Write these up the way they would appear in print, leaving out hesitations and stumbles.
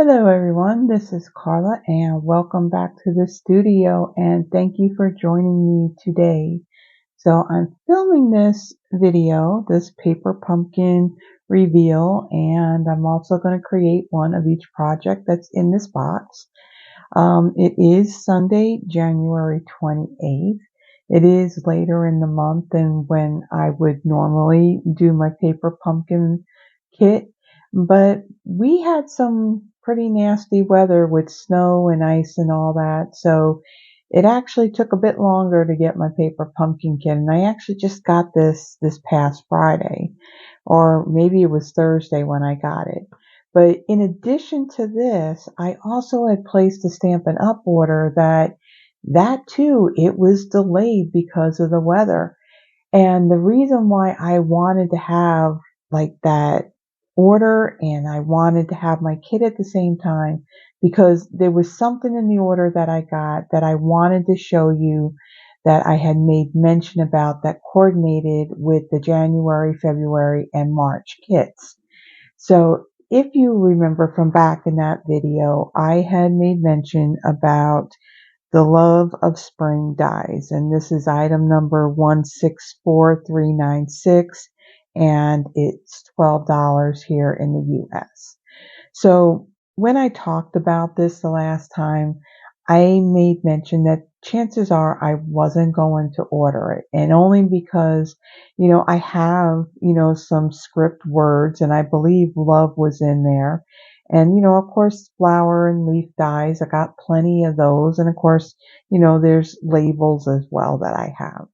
Hello everyone, this is Carla and welcome back to the studio and thank you for joining me today. So I'm filming this video, this paper pumpkin reveal, and I'm also going to create one of each project that's in this box. It is Sunday, January 28th. It is later in the month than when I would normally do my paper pumpkin kit, but we had some pretty nasty weather with snow and ice and all that, so it actually took a bit longer to get my paper pumpkin kit, and I actually just got this past Friday, or maybe it was Thursday when I got it. But in addition to this, I also had placed a Stampin' Up! Order that too, it was delayed because of the weather. And the reason why I wanted to have like that order and I wanted to have my kit at the same time, because there was something in the order that I got that I wanted to show you that I had made mention about that coordinated with the January, February, and March kits. So if you remember from back in that video, I had made mention about the Love of Spring dies, and this is item number 164396, and it's $12 here in the US. So when I talked about this the last time, I made mention that chances are I wasn't going to order it, and only because, I have, some script words, and I believe love was in there. And, of course, flower and leaf dies, I got plenty of those. And of course, there's labels as well that I have.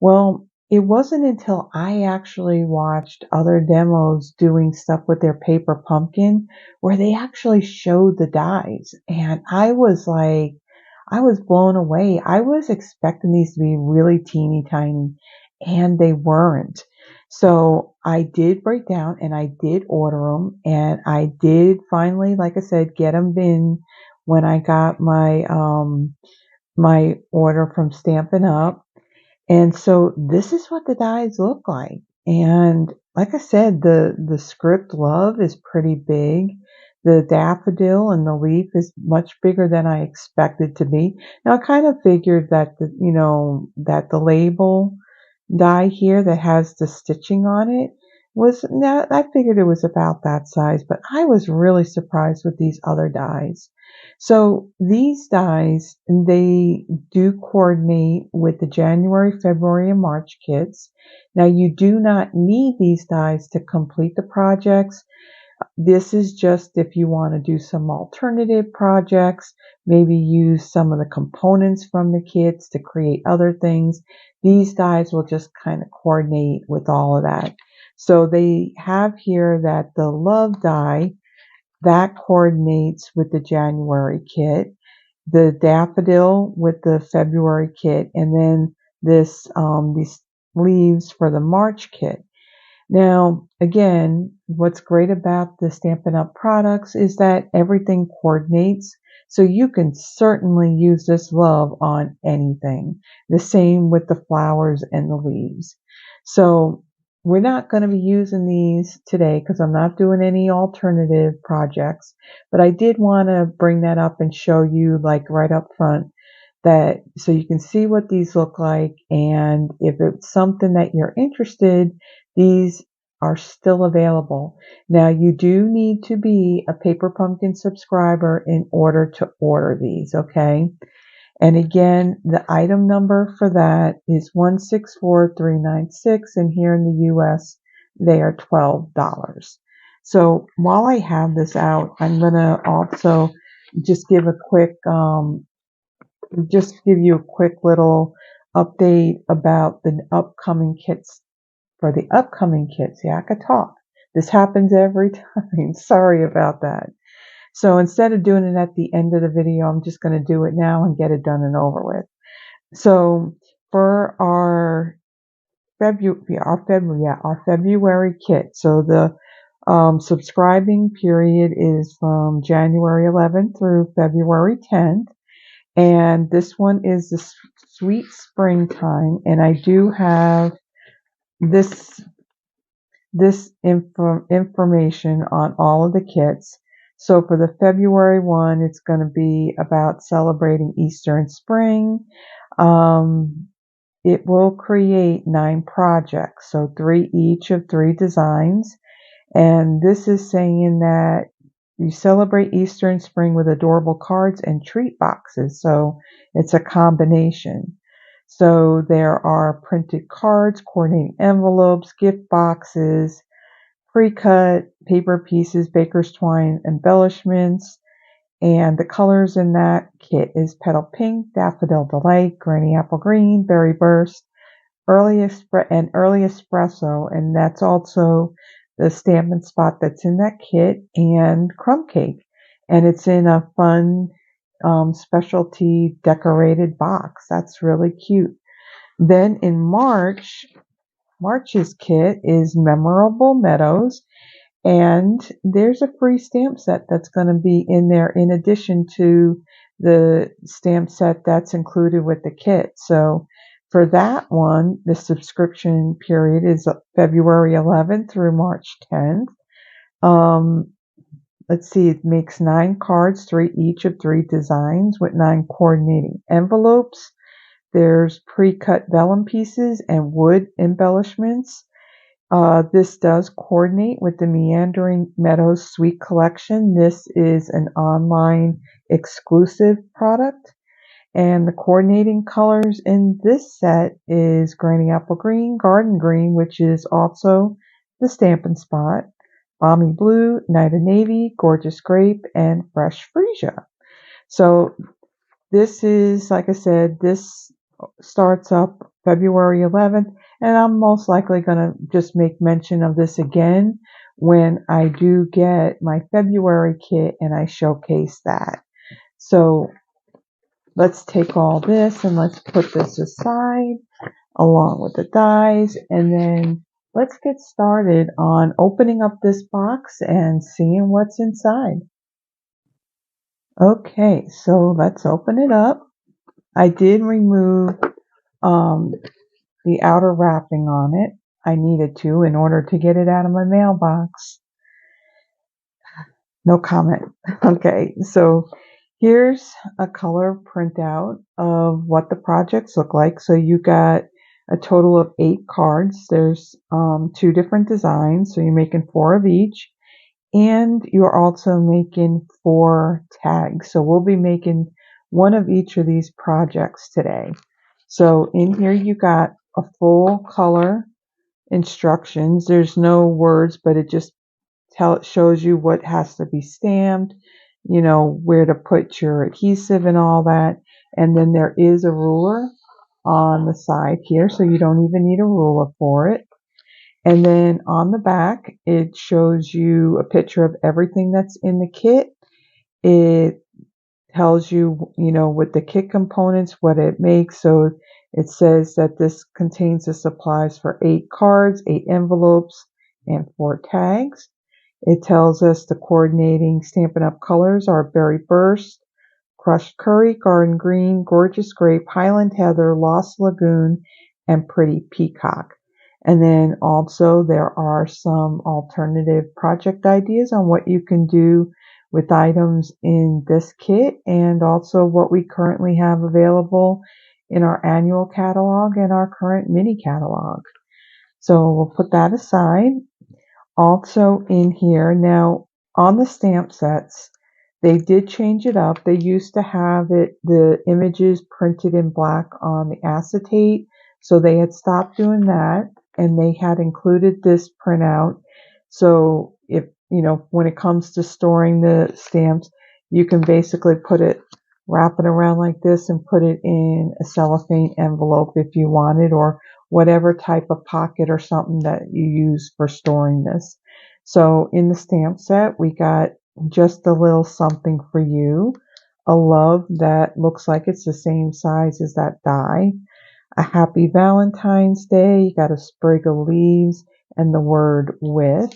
Well, it wasn't until I actually watched other demos doing stuff with their paper pumpkin where they actually showed the dies. And I was blown away. I was expecting these to be really teeny tiny, and they weren't. So I did break down and I did order them, and I did finally, like I said, get them in when I got my order from Stampin' Up! And so this is what the dies look like. And like I said, the script love is pretty big. The daffodil and the leaf is much bigger than I expected to be. Now I kind of figured that the label die here that has the stitching on it now I figured it was about that size, but I was really surprised with these other dies. So these dies, they do coordinate with the January, February, and March kits. Now you do not need these dies to complete the projects. This is just if you want to do some alternative projects, maybe use some of the components from the kits to create other things. These dies will just kind of coordinate with all of that. So they have here that the love die, that coordinates with the January kit, the daffodil with the February kit, and then these leaves for the March kit. Now, again, what's great about the Stampin' Up! Products is that everything coordinates, so you can certainly use this love on anything. The same with the flowers and the leaves. So we're not going to be using these today because I'm not doing any alternative projects, but I did want to bring that up and show you like right up front that so you can see what these look like, and if it's something that you're interested, these are still available. Now you do need to be a Paper Pumpkin subscriber in order to order these, okay? And again, the item number for that is 164396, and here in the US they are $12. So while I have this out, I'm gonna also just give you a quick little update about the upcoming kits. For the upcoming kits, yeah, I could talk. This happens every time. Sorry about that. So instead of doing it at the end of the video, I'm just going to do it now and get it done and over with. So for our February kit, so the subscribing period is from January 11th through February 10th. And this one is the Sweet Springtime, and I do have this information on all of the kits. So for the February one, it's going to be about celebrating Easter and spring. Um, it will create 9 projects, so 3 each of 3 designs. And this is saying that you celebrate Easter and spring with adorable cards and treat boxes. So it's a combination. So there are printed cards, coordinating envelopes, gift boxes, pre-cut paper pieces, baker's twine embellishments, and the colors in that kit is petal pink, daffodil delight, granny apple green, berry burst, early espresso, and that's also the Stampin' Spot that's in that kit, and crumb cake, and it's in a fun specialty decorated box. That's really cute. Then in March's kit is Memorable Meadows, and there's a free stamp set that's going to be in there in addition to the stamp set that's included with the kit. So for that one, the subscription period is February 11th through March 10th. Um, let's see, it makes 9 cards, 3 each of 3 designs with 9 coordinating envelopes. There's pre-cut vellum pieces and wood embellishments. This does coordinate with the Meandering Meadows Sweet Collection. This is an online exclusive product. And the coordinating colors in this set is Granny Apple Green, Garden Green, which is also the Stampin' Spot, Balmy Blue, Night of Navy, Gorgeous Grape, and Fresh Freesia. So this is, like I said, this starts up February 11th, and I'm most likely going to just make mention of this again when I do get my February kit and I showcase that. So let's take all this and let's put this aside along with the dies, and then let's get started on opening up this box and seeing what's inside. Okay, so let's open it up. I did remove the outer wrapping on it. I needed to in order to get it out of my mailbox. No comment. Okay, so here's a color printout of what the projects look like. So you got a total of 8 cards. There's 2 different designs, so you're making 4 of each. And you're also making 4 tags. So we'll be making one of each of these projects today. So in here you got a full color instructions. There's no words, but it just shows you what has to be stamped, you know, where to put your adhesive and all that. And then there is a ruler on the side here, so you don't even need a ruler for it. And then on the back, it shows you a picture of everything that's in the kit. It tells you, you know, with the kit components, what it makes. So it says that this contains the supplies for 8 cards, 8 envelopes, and 4 tags. It tells us the coordinating Stampin' Up! Colors are Berry Burst, Crushed Curry, Garden Green, Gorgeous Grape, Highland Heather, Lost Lagoon, and Pretty Peacock. And then also there are some alternative project ideas on what you can do with items in this kit, and also what we currently have available in our annual catalog and our current mini catalog. So we'll put that aside. Also in here, now on the stamp sets, they did change it up. They used to have the images printed in black on the acetate, so they had stopped doing that, and they had included this printout. So if, you know, when it comes to storing the stamps, you can basically wrap it around like this and put it in a cellophane envelope if you wanted, or whatever type of pocket or something that you use for storing this. So in the stamp set, we got just a little something for you, a love that looks like it's the same size as that die, a happy Valentine's Day, you got a sprig of leaves, and the word with.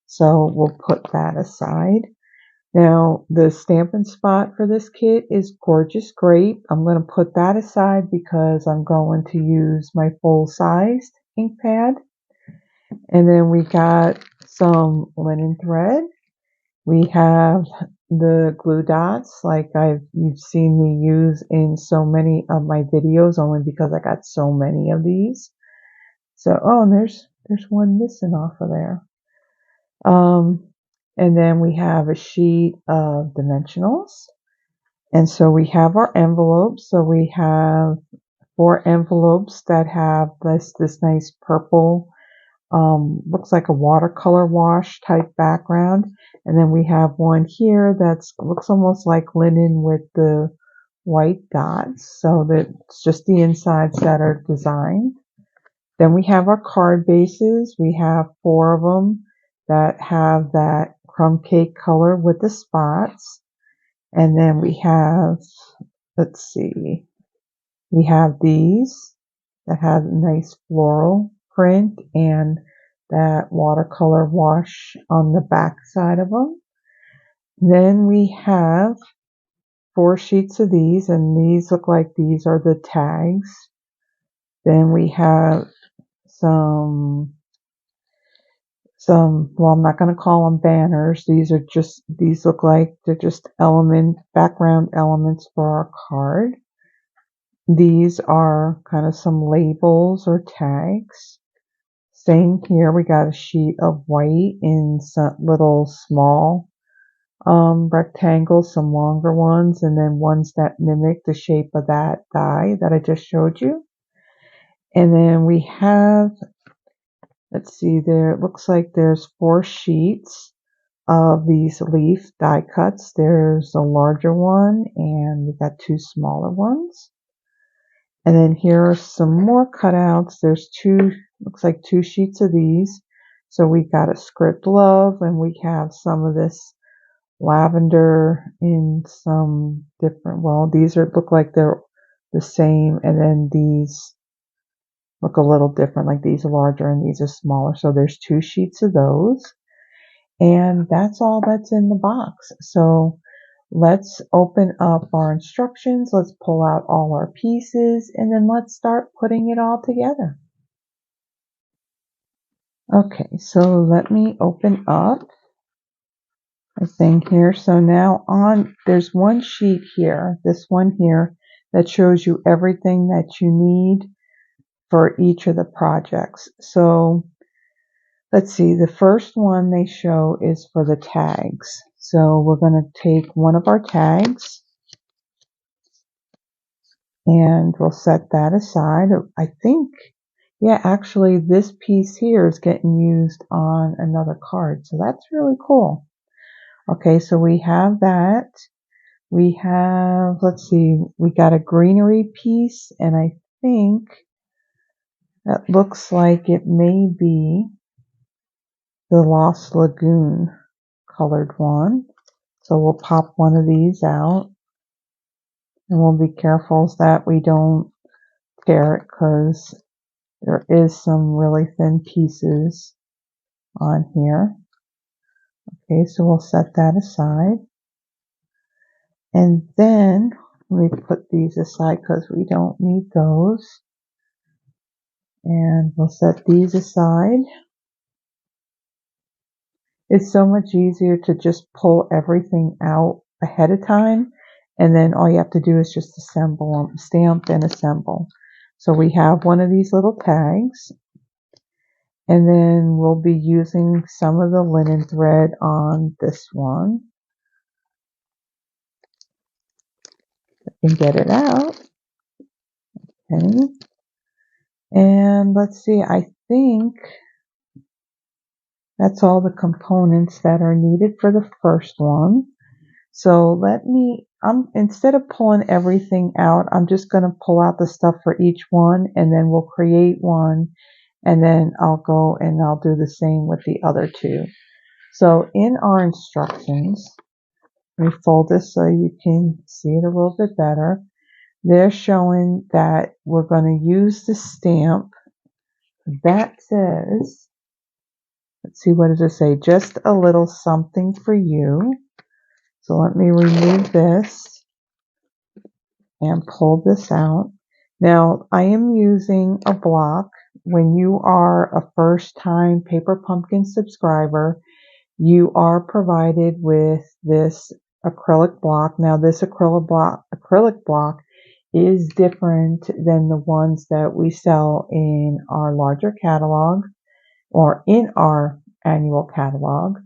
So we'll put that aside. Now, the Stampin' Spot for this kit is Gorgeous Grape. I'm going to put that aside because I'm going to use my full-sized ink pad. And then we got some linen thread. We have the glue dots like you've seen me use in so many of my videos, only because I got so many of these. So, oh, and there's one missing off of there. And then we have a sheet of dimensionals. And so we have our envelopes. So we have 4 envelopes that have this nice purple, looks like a watercolor wash type background. And then we have one here that's looks almost like linen with the white dots. So that's just the insides that are designed. Then we have our card bases. We have 4 of them that have that crumb cake color with the spots. And then we have, let's see, we have these that have a nice floral print and that watercolor wash on the back side of them. Then we have 4 sheets of these, and these look like these are the tags. Then we have some, well, I'm not going to call them banners. These look like they're just background elements for our card. These are kind of some labels or tags. Same here, we got a sheet of white in some little small rectangles, some longer ones, and then ones that mimic the shape of that die that I just showed you. And then we have, let's see there, it looks like there's 4 sheets of these leaf die cuts. There's a larger one and we got 2 smaller ones. And then here are some more cutouts. There's looks like 2 sheets of these. So we got a script love, and we have some of this lavender in some different, well, these look like they're the same, and then these look a little different, like these are larger and these are smaller. So there's 2 sheets of those. And that's all that's in the box. So let's open up our instructions. Let's pull out all our pieces, and then let's start putting it all together. Okay, so let me open up a thing here. So now there's one sheet here, this one here, that shows you everything that you need for each of the projects. So let's see, the first one they show is for the tags. So we're going to take one of our tags and we'll set that aside. I think, yeah, actually this piece here is getting used on another card. So that's really cool. Okay, so we have that. We have, let's see, we got a greenery piece, and I think that looks like it may be the Lost Lagoon colored one. So we'll pop one of these out, and we'll be careful that we don't tear it, because there is some really thin pieces on here. Okay, so we'll set that aside. And then let me put these aside because we don't need those. And we'll set these aside. It's so much easier to just pull everything out ahead of time, and then all you have to do is just assemble them, stamp and assemble. So we have one of these little tags, and then we'll be using some of the linen thread on this one. I can get it out. Okay. And let's see, I think that's all the components that are needed for the first one. So instead of pulling everything out, I'm just going to pull out the stuff for each one, and then we'll create one, and then I'll go and I'll do the same with the other 2. So in our instructions, let me fold this so you can see it a little bit better. They're showing that we're going to use the stamp that says, let's see, what does it say? Just a little something for you. So let me remove this and pull this out. Now I am using a block. When you are a first time Paper Pumpkin subscriber, you are provided with this acrylic block. Now this acrylic block is different than the ones that we sell in our larger catalog or in our annual catalog.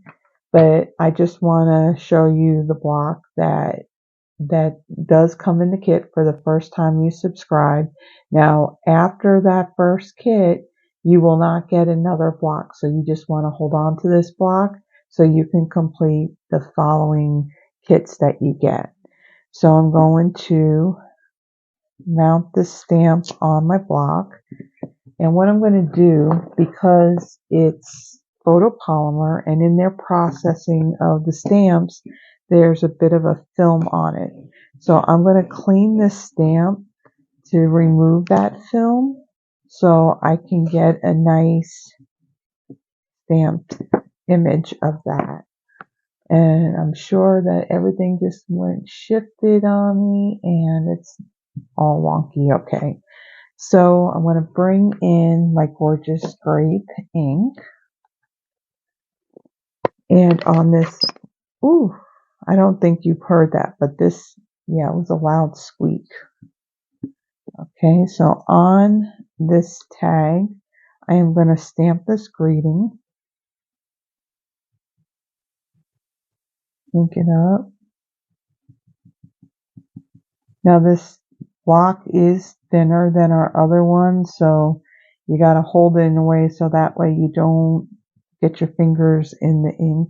But I just want to show you the block that does come in the kit for the first time you subscribe. Now, after that first kit, you will not get another block. So you just want to hold on to this block so you can complete the following kits that you get. So I'm going to mount this stamp on my block. And what I'm going to do, because it's photopolymer and in their processing of the stamps, there's a bit of a film on it. So I'm going to clean this stamp to remove that film so I can get a nice stamped image of that. And I'm sure that everything just went shifted on me and it's all wonky. Okay. So I'm going to bring in my gorgeous grape ink. And on this, ooh, I don't think you've heard that, but this, yeah, it was a loud squeak. Okay, so on this tag, I am going to stamp this greeting. Ink it up. Now this block is thinner than our other one, so you got to hold it in a way so that way you don't get your fingers in the ink.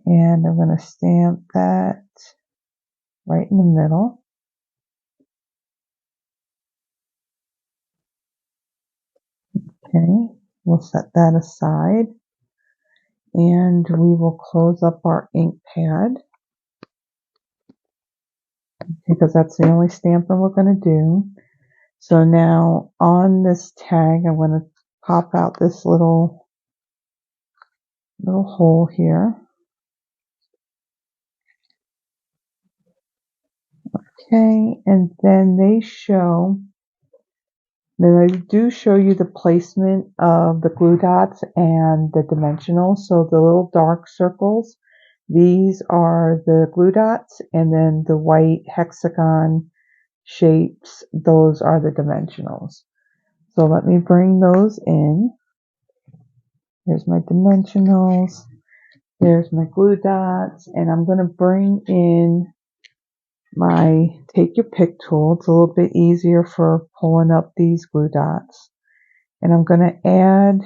And I'm going to stamp that right in the middle. Okay, we'll set that aside. And we will close up our ink pad because that's the only stamping we're going to do. So now on this tag, I'm going to pop out this little hole here. Okay, and then they do show you the placement of the glue dots and the dimensionals. So the little dark circles, these are the glue dots, and then the white hexagon shapes, those are the dimensionals. So let me bring those in. Here's my dimensionals. There's my glue dots, and I'm going to bring in my take your pick tool. It's a little bit easier for pulling up these glue dots. And I'm going to add,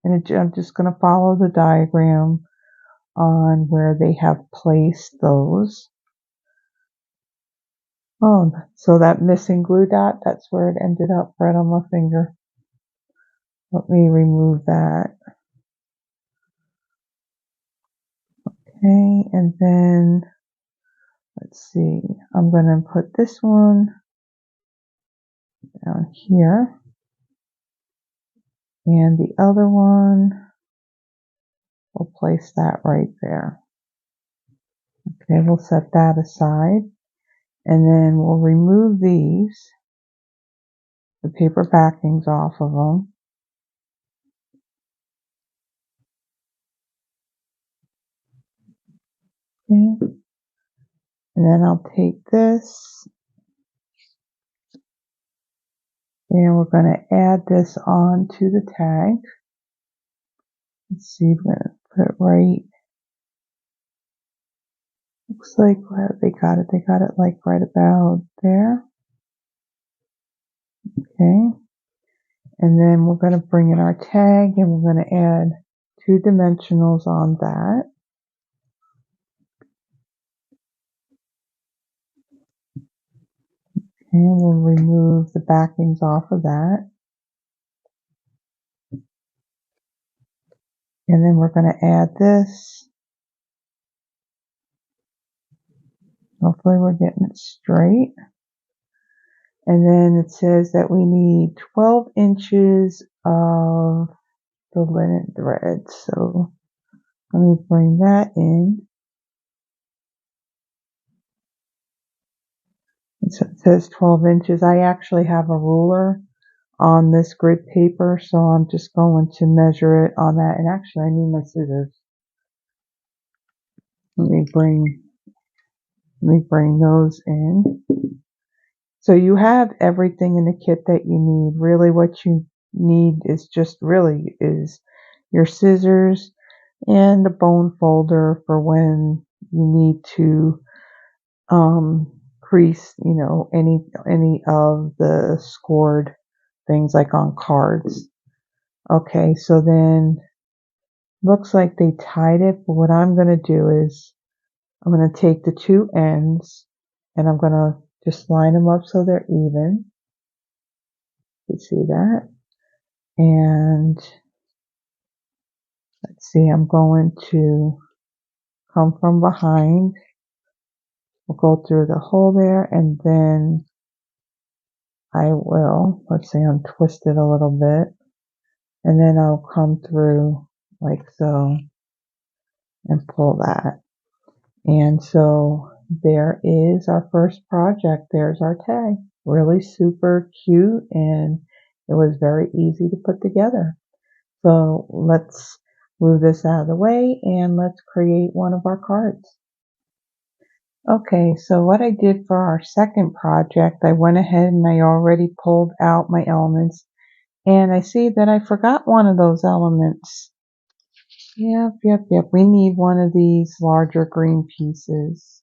and I'm just going to follow the diagram on where they have placed those. Oh, so that missing glue dot, that's where it ended up, right on my finger. Let me remove that. Okay, and then let's see, I'm going to put this one down here. And the other one, we'll place that right there. Okay, we'll set that aside. And then we'll remove these, the paper backings off of them. Okay. And then I'll take this and we're going to add this onto the tag. Let's see, we're going to put it right. Looks like where they got it. They got it like right about there. Okay. And then we're going to bring in our tag and we're going to add 2 dimensionals on that. And we'll remove the backings off of that. And then we're going to add this. Hopefully we're getting it straight. And then it says that we need 12 inches of the linen thread. So let me bring that in. And so it says 12 inches. I actually have a ruler on this grid paper, so I'm just going to measure it on that. And actually I need my scissors. let me bring those in. So you have everything in the kit that you need. Really what you need is just really is your scissors and a bone folder for when you need to crease, any of the scored things like on cards. Okay, so then looks like they tied it, but what I'm going to do is I'm going to take the two ends and I'm going to just line them up so they're even. You see that? And let's see, I'm going to come from behind. We'll go through the hole there and then I will, let's say, untwist it a little bit. And then I'll come through like so and pull that. And so there is our first project. There's our tag. Really super cute and it was very easy to put together. So let's move this out of the way and let's create one of our cards. Okay, so what I did for our second project, I went ahead and I already pulled out my elements and I see that I forgot one of those elements. Yep. We need one of these larger green pieces.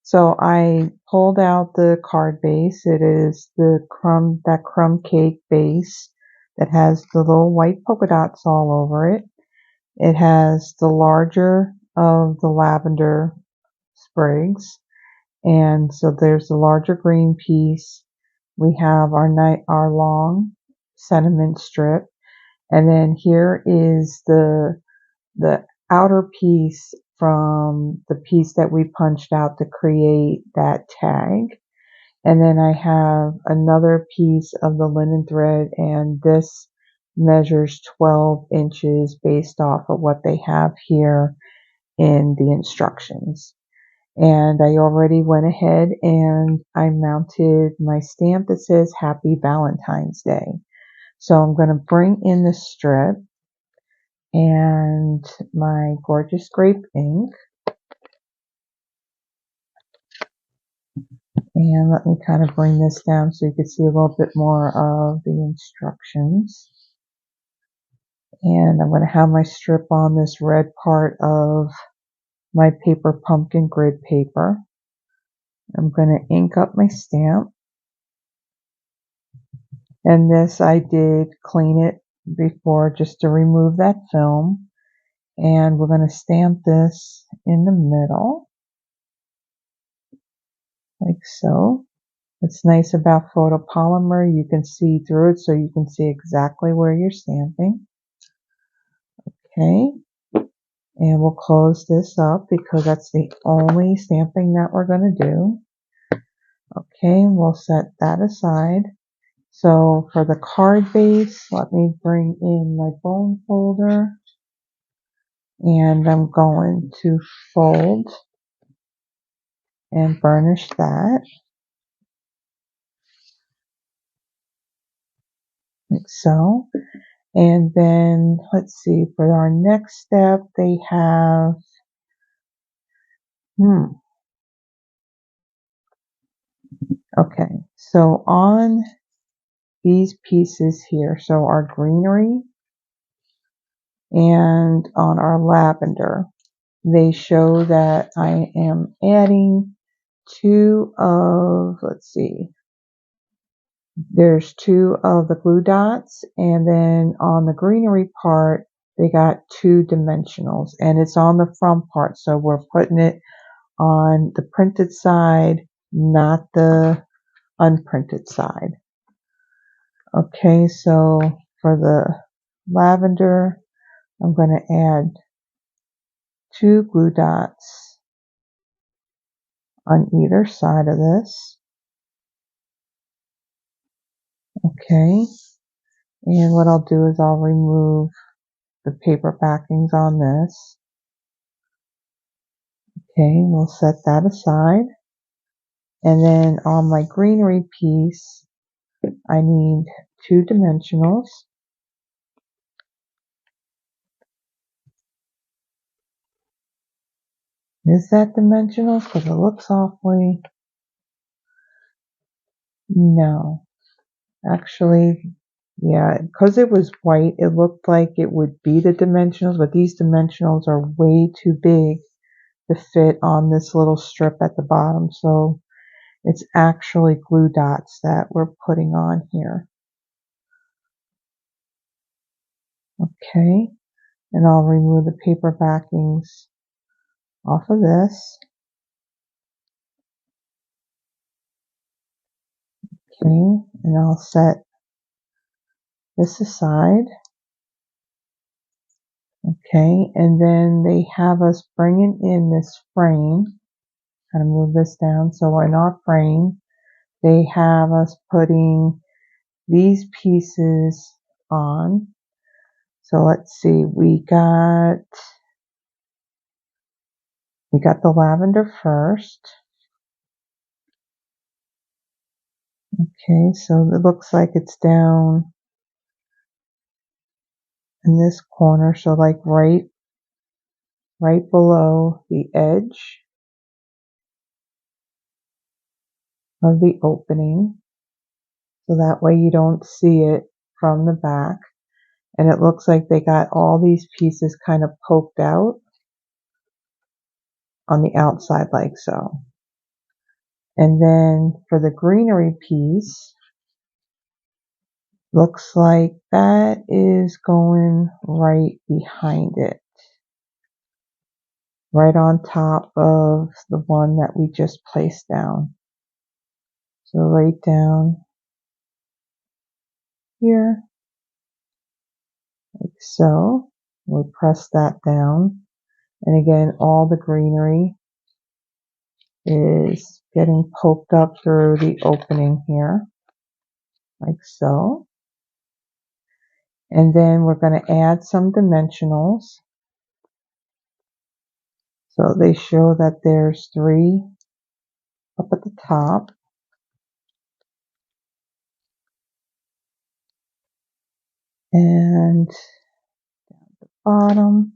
So I pulled out the card base. It is that crumb cake base that has the little white polka dots all over it. It has the larger of the lavender sprigs. And so there's the larger green piece. We have our long sentiment strip. And then here is the outer piece from the piece that we punched out to create that tag. And then I have another piece of the linen thread, and this measures 12 inches based off of what they have here in the instructions. And I already went ahead and I mounted my stamp that says Happy Valentine's Day. So I'm going to bring in the strip and my gorgeous grape ink. And let me kind of bring this down so you can see a little bit more of the instructions. And I'm going to have my strip on this red part of my paper pumpkin grid paper. I'm going to ink up my stamp. And this I did clean it before just to remove that film. And we're going to stamp this in the middle, like so. What's nice about photopolymer, you can see through it so you can see exactly where you're stamping. Okay, and we'll close this up because that's the only stamping that we're going to do. Okay, we'll set that aside. So for the card base, let me bring in my bone folder. And I'm going to fold and burnish that, like so. And then let's see, for our next step, they have, okay, so on these pieces here, so our greenery and on our lavender, they show that I am adding there's two of the glue dots, and then on the greenery part, they got two dimensionals, and it's on the front part, so we're putting it on the printed side, not the unprinted side. Okay, so for the lavender, I'm going to add two glue dots on either side of this. Okay, and what I'll do is I'll remove the paper backings on this. Okay, we'll set that aside. And then on my greenery piece, I need two dimensionals. Is that dimensionals? Because it looks awfully... No. Actually, yeah, because it was white, it looked like it would be the dimensionals, but these dimensionals are way too big to fit on this little strip at the bottom. So it's actually glue dots that we're putting on here. Okay, and I'll remove the paper backings off of this. Okay, and I'll set this aside. Okay, and then they have us bringing in this frame. Kind of move this down. So in our frame, they have us putting these pieces on. So let's see, we got the lavender first. Okay, so it looks like it's down in this corner, so like right below the edge of the opening. So that way you don't see it from the back. And it looks like they got all these pieces kind of poked out on the outside like so. And then for the greenery piece, looks like that is going right behind it. Right on top of the one that we just placed down. So right down here, like so. We'll press that down. And again, all the greenery is getting poked up through the opening here, like so. And then we're going to add some dimensionals. So they show that there's 3 up at the top. And bottom.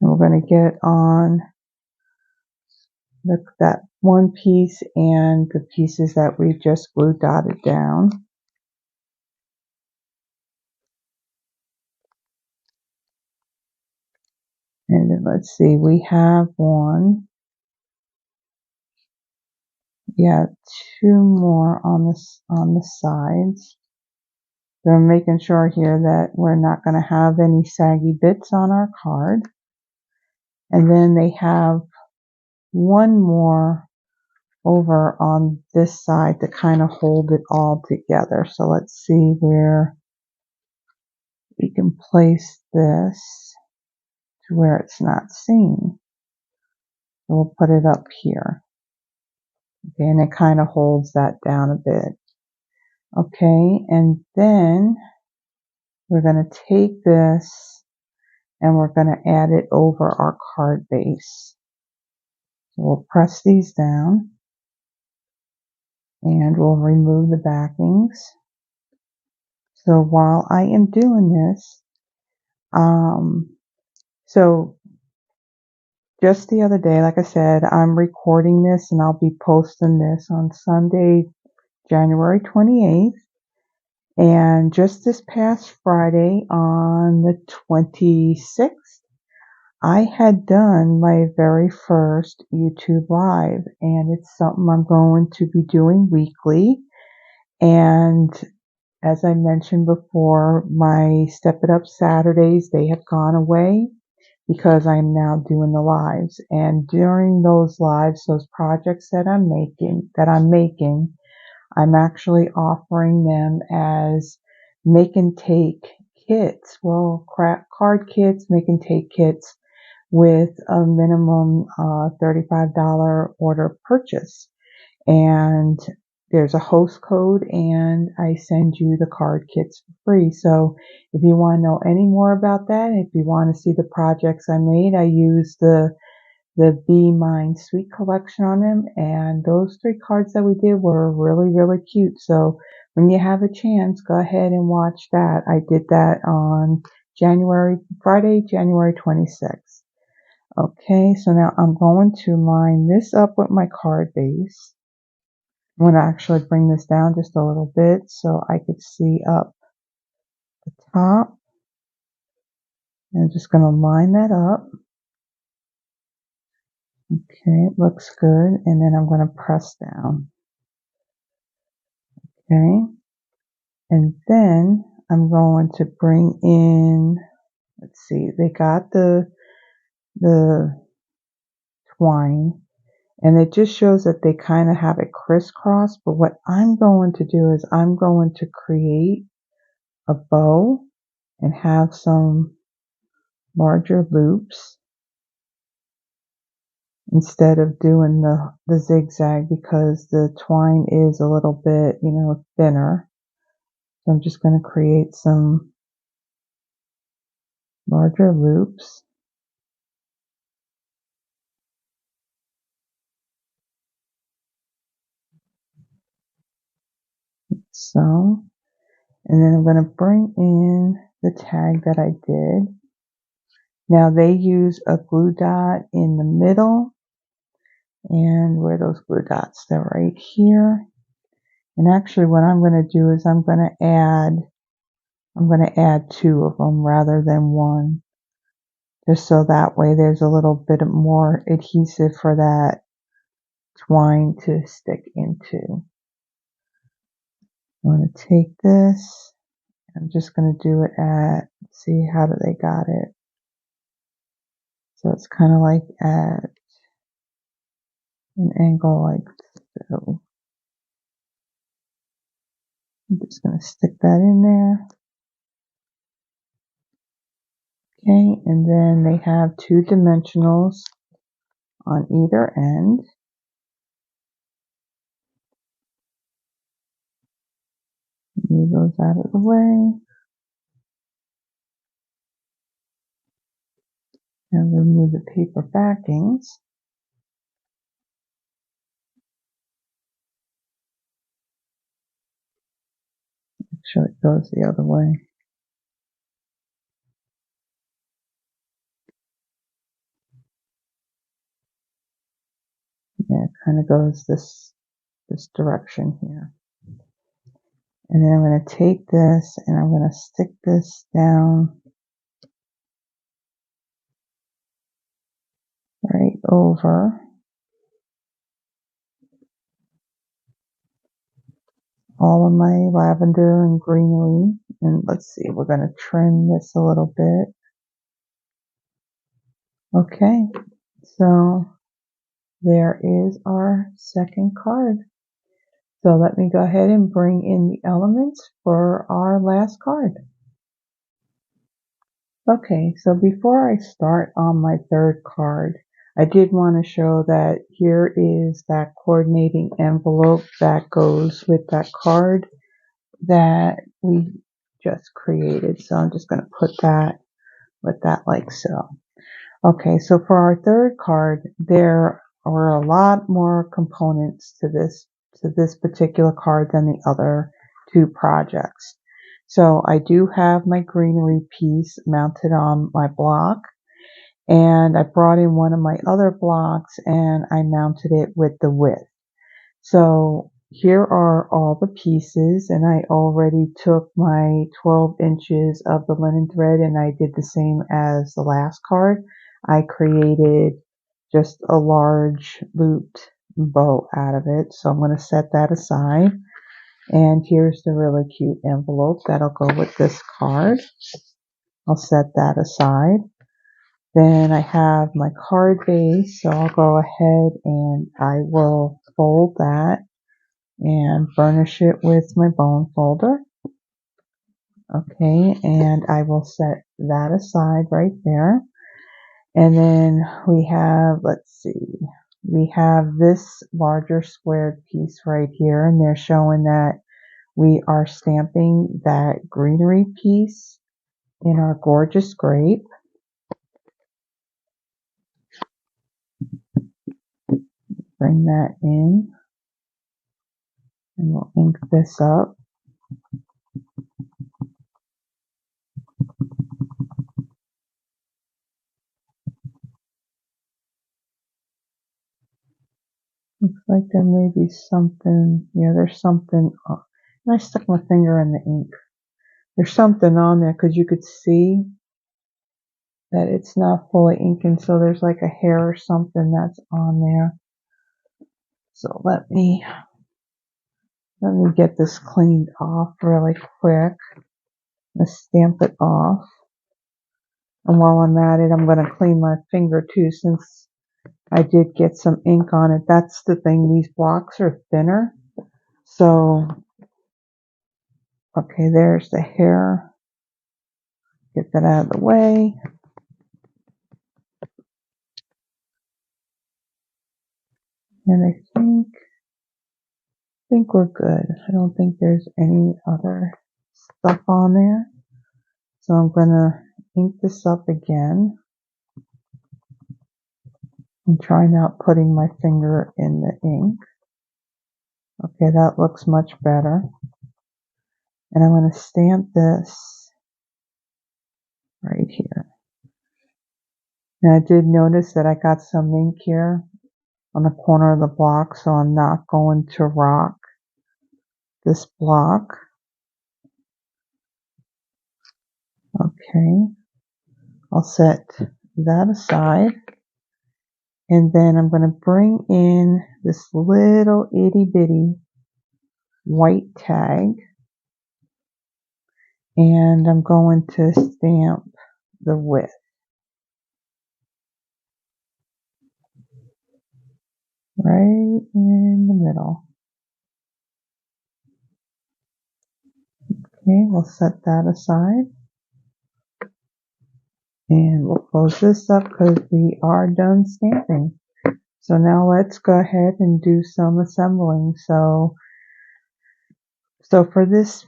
And we're going to get on that one piece and the pieces that we just glue dotted down. And then let's see, we have one. Yeah, 2 more on the sides. So I'm making sure here that we're not going to have any saggy bits on our card. And then they have one more over on this side to kind of hold it all together. So let's see where we can place this to where it's not seen. So we'll put it up here. Okay, and it kind of holds that down a bit. Okay, and then we're going to take this and we're going to add it over our card base. So we'll press these down and we'll remove the backings. So while I am doing this, so just the other day, like I said, I'm recording this and I'll be posting this on Sunday, January 28th. And just this past Friday on the 26th, I had done my very first YouTube Live, and it's something I'm going to be doing weekly. And as I mentioned before, my Step It Up Saturdays, they have gone away because I'm now doing the lives. And during those lives, those projects that I'm making, I'm actually offering them as make and take kits. Well, card kits, make and take kits with a minimum $35 order purchase. And there's a host code and I send you the card kits for free. So if you want to know any more about that, if you want to see the projects I made, I use the Be Mine Sweet collection on them. And those 3 cards that we did were really, really cute. So when you have a chance, go ahead and watch that. I did that on Friday, January 26th. Okay, so now I'm going to line this up with my card base. I'm going to actually bring this down just a little bit so I could see up the top. And I'm just going to line that up. Okay, it looks good. And then I'm going to press down. Okay. And then I'm going to bring in, let's see, they got the twine, and it just shows that they kind of have it crisscross. But what I'm going to do is I'm going to create a bow and have some larger loops instead of doing the zigzag, because the twine is a little bit, thinner. So I'm just going to create some larger loops. So, and then I'm going to bring in the tag that I did. Now they use a glue dot in the middle, and where are those glue dots? They're right here. And actually what I'm going to do is I'm going to add two of them rather than one, just so that way there's a little bit more adhesive for that twine to stick into. I'm going to take this, I'm just going to do it at, let's see, how do they got it? So it's kind of like at an angle like so. I'm just going to stick that in there. Okay, and then they have two dimensionals on either end. Move those out of the way. And remove the paper backings. Make sure it goes the other way. Yeah, it kind of goes this direction here. And then I'm going to take this and I'm going to stick this down right over all of my lavender and greenery. And let's see, we're going to trim this a little bit. Okay, so there is our second card. So let me go ahead and bring in the elements for our last card. Okay, so before I start on my third card, I did want to show that here is that coordinating envelope that goes with that card that we just created. So I'm just going to put that with that like so. Okay, so for our third card, there are a lot more components to this particular card than the other two projects. So I do have my greenery piece mounted on my block, and I brought in one of my other blocks and I mounted it with the width. So here are all the pieces, and I already took my 12 inches of the linen thread and I did the same as the last card. I created just a large looped bow out of it. So I'm going to set that aside. And here's the really cute envelope that'll go with this card. I'll set that aside. Then I have my card base, so I'll go ahead and I will fold that and burnish it with my bone folder. Okay, and I will set that aside right there. And then we have, let's see, we have this larger squared piece right here, and they're showing that we are stamping that greenery piece in our gorgeous grape. Bring that in, and we'll ink this up. like there may be something, yeah, there's something, and I stuck my finger in the ink. There's something on there because you could see that it's not fully inking, so there's like a hair or something that's on there. So let me get this cleaned off really quick. Let's stamp it off. And while I'm at it, I'm going to clean my finger too, since I did get some ink on it. That's the thing, these blocks are thinner. So, okay, there's the hair. Get that out of the way. And I think we're good. I don't think there's any other stuff on there. So I'm going to ink this up again. And try not putting my finger in the ink. Okay, that looks much better. And I'm going to stamp this right here. Now I did notice that I got some ink here on the corner of the block, so I'm not going to rock this block. Okay, I'll set that aside. And then I'm going to bring in this little itty bitty white tag. And I'm going to stamp the width. Right in the middle. Okay, we'll set that aside. And we'll close this up because we are done stamping. So now let's go ahead and do some assembling. So for this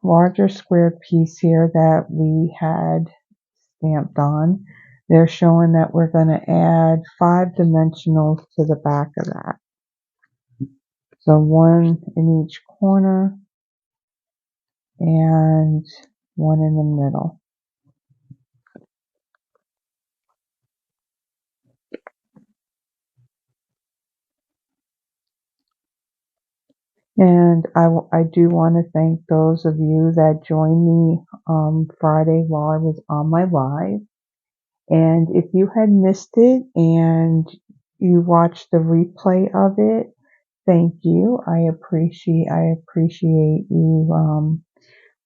larger square piece here that we had stamped on, they're showing that we're going to add 5 dimensionals to the back of that. So 1 in each corner and 1 in the middle. And I do want to thank those of you that joined me Friday while I was on my live. And if you had missed it and you watched the replay of it, thank you. I appreciate you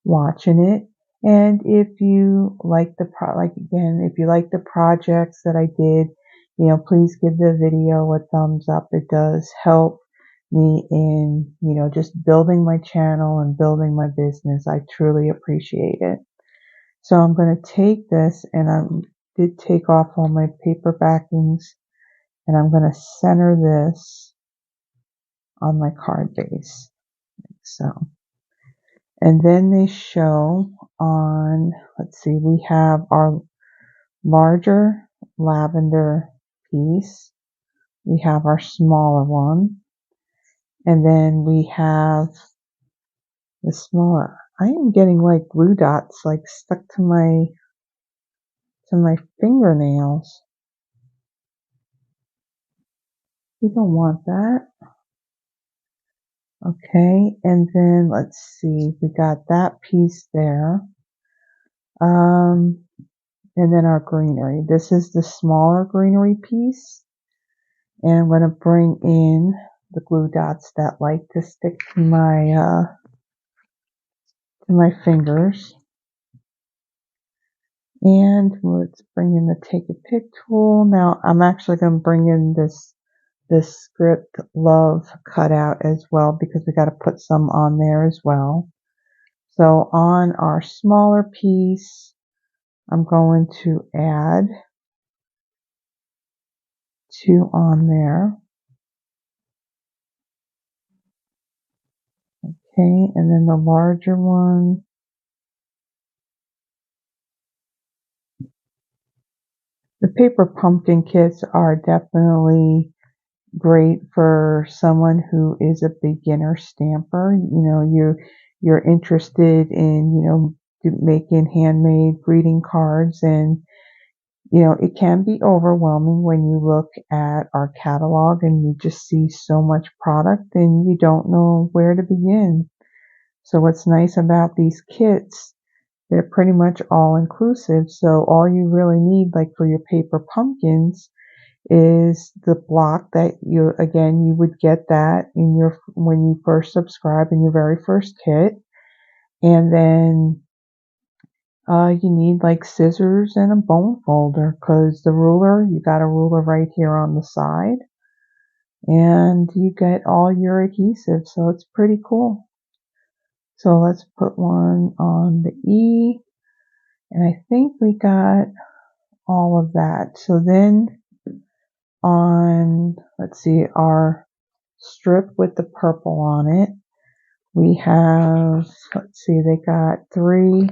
watching it. And if you like if you like the projects that I did, please give the video a thumbs up. It does help me in, just building my channel and building my business. I truly appreciate it. So I'm going to take this, and I did take off all my paper backings, and I'm going to center this on my card base, like so. And then they show on, let's see, we have our larger lavender piece. We have our smaller one. And then we have the smaller. I am getting like glue dots like stuck to my fingernails. We don't want that. Okay, and then let's see, we got that piece there. And then our greenery. This is the smaller greenery piece. And I'm going to bring in the glue dots that like to stick to my fingers. And let's bring in the Take a Pic tool. Now I'm actually going to bring in this script love cutout as well, because we got to put some on there as well. So on our smaller piece, I'm going to add 2 on there. Okay, and then the larger one. The paper pumpkin kits are definitely great for someone who is a beginner stamper. You're interested in, making handmade greeting cards, and You know, it can be overwhelming when you look at our catalog and you just see so much product and you don't know where to begin. So what's nice about these kits, they're pretty much all inclusive. So all you really need, like for your paper pumpkins, is the block that you would get that in your, when you first subscribe in your very first kit. And then you need like scissors and a bone folder, because the ruler, you got a ruler right here on the side, and you get all your adhesive, so it's pretty cool. So let's put one on the E, and I think we got all of that. So then on, let's see, our strip with the purple on it, we have, let's see, they got 3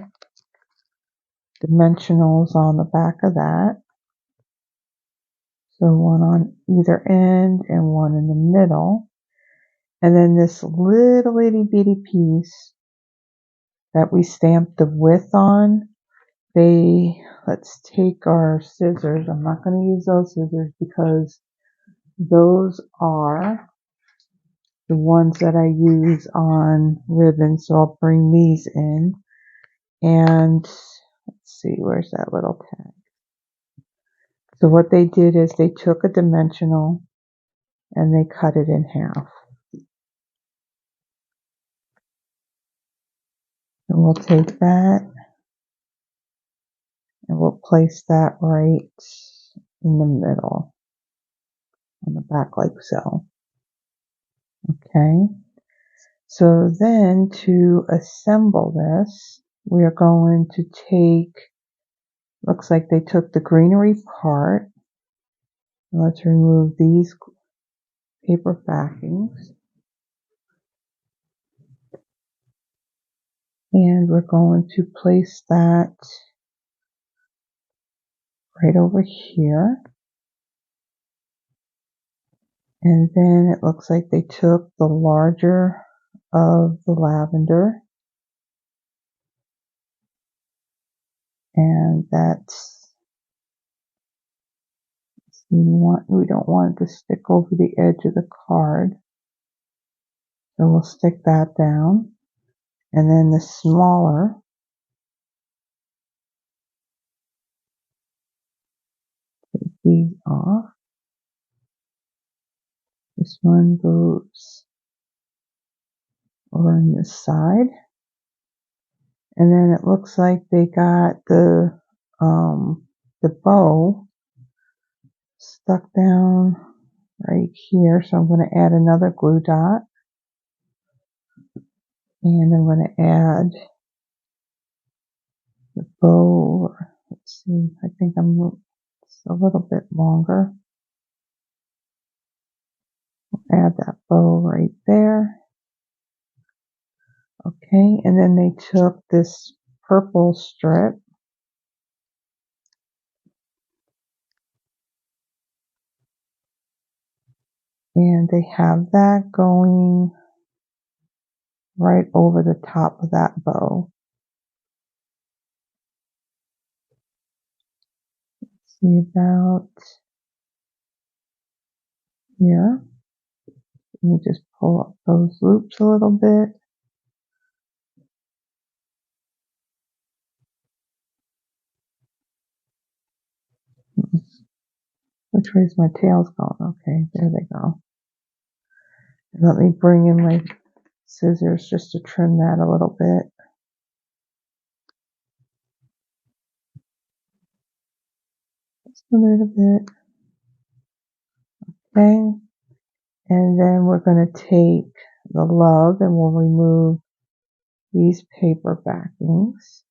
dimensionals on the back of that. So one on either end and one in the middle. And then this little itty bitty piece that we stamped the width on, let's take our scissors. I'm not going to use those scissors because those are the ones that I use on ribbon. So I'll bring these in. And let's see, where's that little tag? So what they did is they took a dimensional and they cut it in half. And we'll take that and we'll place that right in the middle on the back like so. Okay. So then to assemble this, we are going to take, looks like they took the greenery part. Let's remove these paper backings. And we're going to place that right over here. And then it looks like they took the larger of the lavender. And that's, we don't want it to stick over the edge of the card. So we'll stick that down. And then the smaller, take these off. This one goes over on this side. And then it looks like they got the bow stuck down right here. So I'm going to add another glue dot. And I'm going to add the bow. Let's see, I think it's a little bit longer. Add that bow right there. Okay, and then they took this purple strip and they have that going right over the top of that bow. Let's see, about here. Let me just pull up those loops a little bit. Which way's my tails going? Okay, there they go. Let me bring in my scissors just to trim that a little bit. Just a little bit. Okay. And then we're going to take the love and we'll remove these paper backings.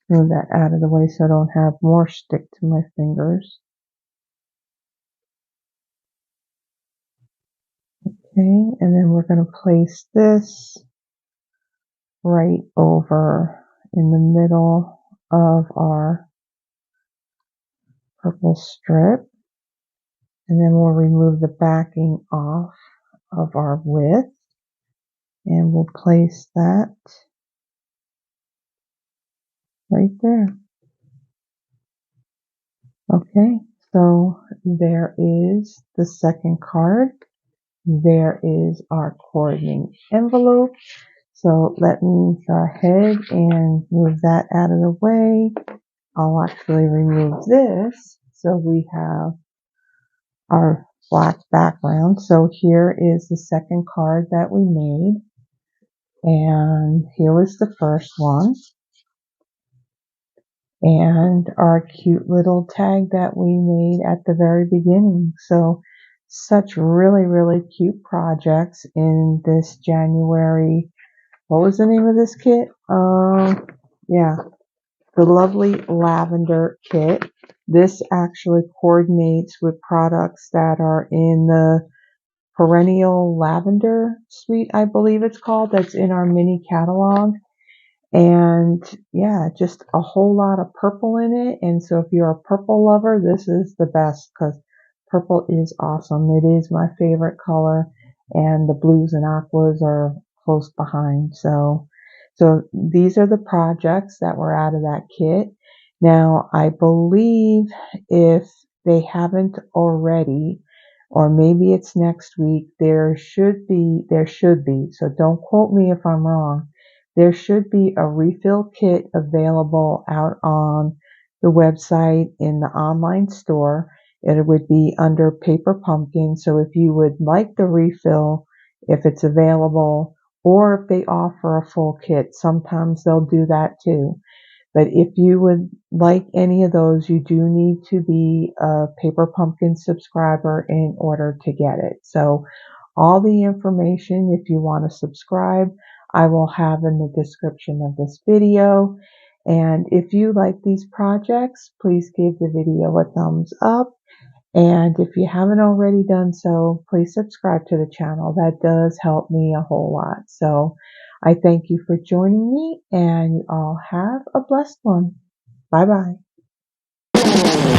Move that out of the way so I don't have more stick to my fingers. Okay, and then we're going to place this right over in the middle of our purple strip. And then we'll remove the backing off of our width. And we'll place that right there. Okay, so there is the second card. There is our coordinating envelope. So let me go ahead and move that out of the way. I'll actually remove this. So we have our black background. So here is the second card that we made. And here was the first one. And our cute little tag that we made at the very beginning. So such really, really cute projects in this January. What was the name of this kit? Yeah, the lovely Lavender kit. This actually coordinates with products that are in the Perennial Lavender Suite, I believe it's called, that's in our mini catalog. And yeah, just a whole lot of purple in it. And so if you're a purple lover, this is the best because purple is awesome. It is my favorite color, and the blues and aquas are close behind. So these are the projects that were out of that kit. Now, I believe if they haven't already, or maybe it's next week, there should be, so don't quote me if I'm wrong, there should be a refill kit available out on the website in the online store. It would be under Paper Pumpkin. So if you would like the refill, if it's available, or if they offer a full kit, sometimes they'll do that too. But if you would like any of those, you do need to be a Paper Pumpkin subscriber in order to get it. So all the information, if you want to subscribe, I will have in the description of this video. And if you like these projects, please give the video a thumbs up. And if you haven't already done so, please subscribe to the channel. That does help me a whole lot. So I thank you for joining me, and you all have a blessed one. Bye bye.